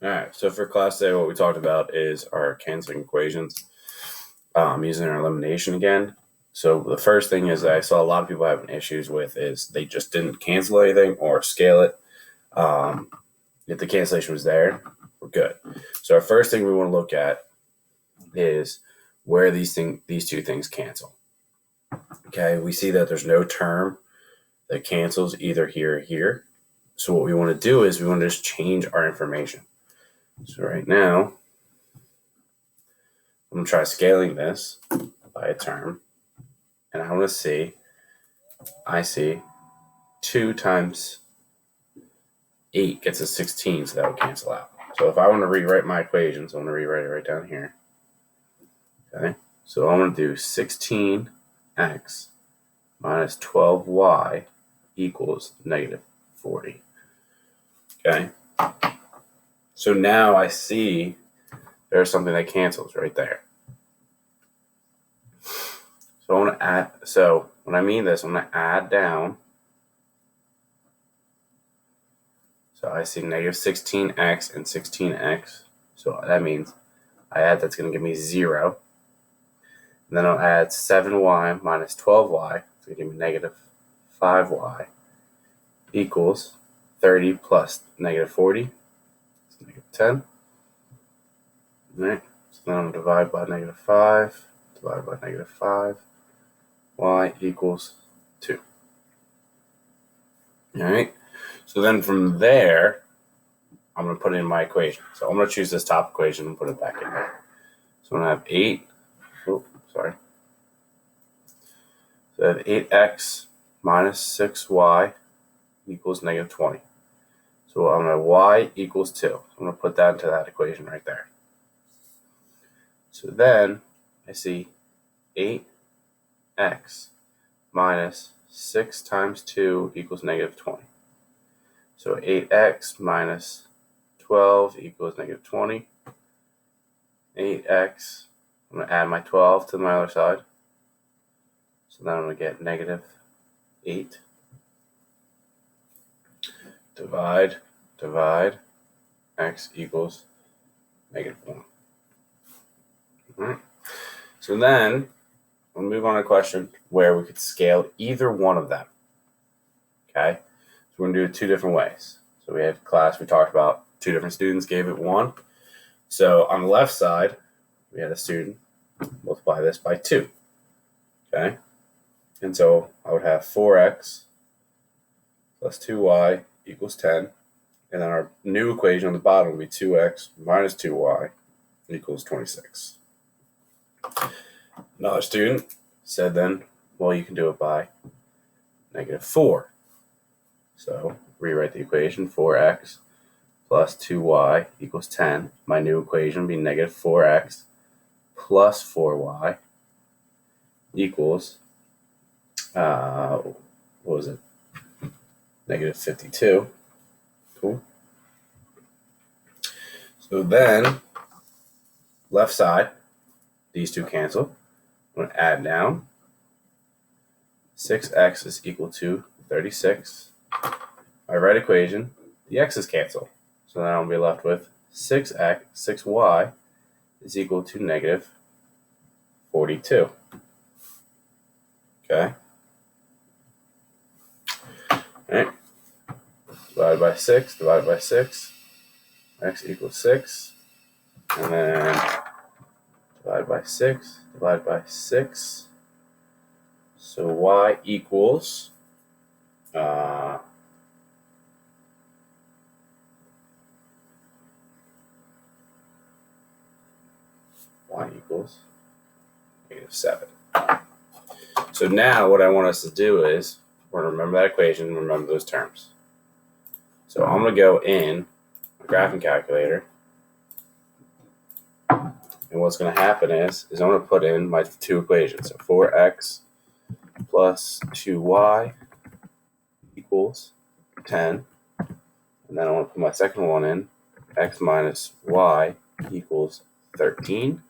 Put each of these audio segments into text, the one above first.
All right, so for class today, what we talked about is our canceling equations using our elimination again. So the first thing is that I saw a lot of people having issues with is they just didn't cancel anything or scale it. If the cancellation was there, we're good. So our first thing we want to look at is where these two things cancel. Okay, we see that there's no term that cancels either here or here. So what we want to do is we want to just change our information. So right now, I'm going to try scaling this by a term. And I want to see, I see 2 times 8 gets us 16, so that would cancel out. So if I want to rewrite my equations, I'm going to rewrite it right down here. Okay, so I'm going to do 16x minus 12y equals negative 40. Okay, so now I see there's something that cancels right there. So I want to add, so when I mean this, I'm going to add down. So I see negative 16x and 16x. So that means I add, that's going to give me 0. And then I'll add 7y minus 12y. It's going to give me negative 5y equals 30 plus negative 40. It's negative 10. All right. So then I'm going to divide by negative 5. Divide by negative 5. Y equals 2. All right. So then from there, I'm going to put in my equation. So I'm going to choose this top equation and put it back in there. So I'm going to have 8. Oh, sorry. So I have 8x minus 6y equals negative 20. So I'm going to y equals 2. I'm going to put that into that equation right there. So then I see 8x minus 6 times 2 equals negative 20. So 8x minus 12 equals negative 20. 8x, I'm going to add my 12 to my other side. So then I'm going to get negative 8. Divide, x equals negative 1. All right. So then we'll move on to a question where we could scale either one of them. Okay? So we're going to do it 2 different ways. So we had class, we talked about 2 different students, gave it 1. So on the left side, we had a student multiply this by 2. Okay? And so I would have 4x plus 2y equals 10. And then our new equation on the bottom would be 2x minus 2y equals 26. Another student said then, well, you can do it by negative 4. So rewrite the equation, 4x plus 2y equals 10. My new equation would be negative 4x plus 4y equals, what was it? Negative 52. Cool. So then, left side, these 2 cancel. I'm going to add down. 6x is equal to 36. My right equation, the x's cancel. So then I'll be left with 6y is equal to negative 42. Okay. All right. Divided by 6, divided by 6. X equals 6. And then divide by 6, divide by 6. So y equals negative 7. So now what I want us to do is we're going to remember that equation, remember those terms. So I'm going to go in my graphing calculator. And what's going to happen is I'm going to put in my 2 equations. So 4x plus 2y equals 10. And then I want to put my second one in. X minus y equals 13.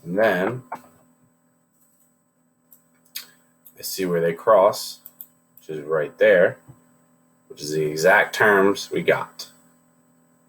And then I see where they cross, which is right there, which is the exact terms we got.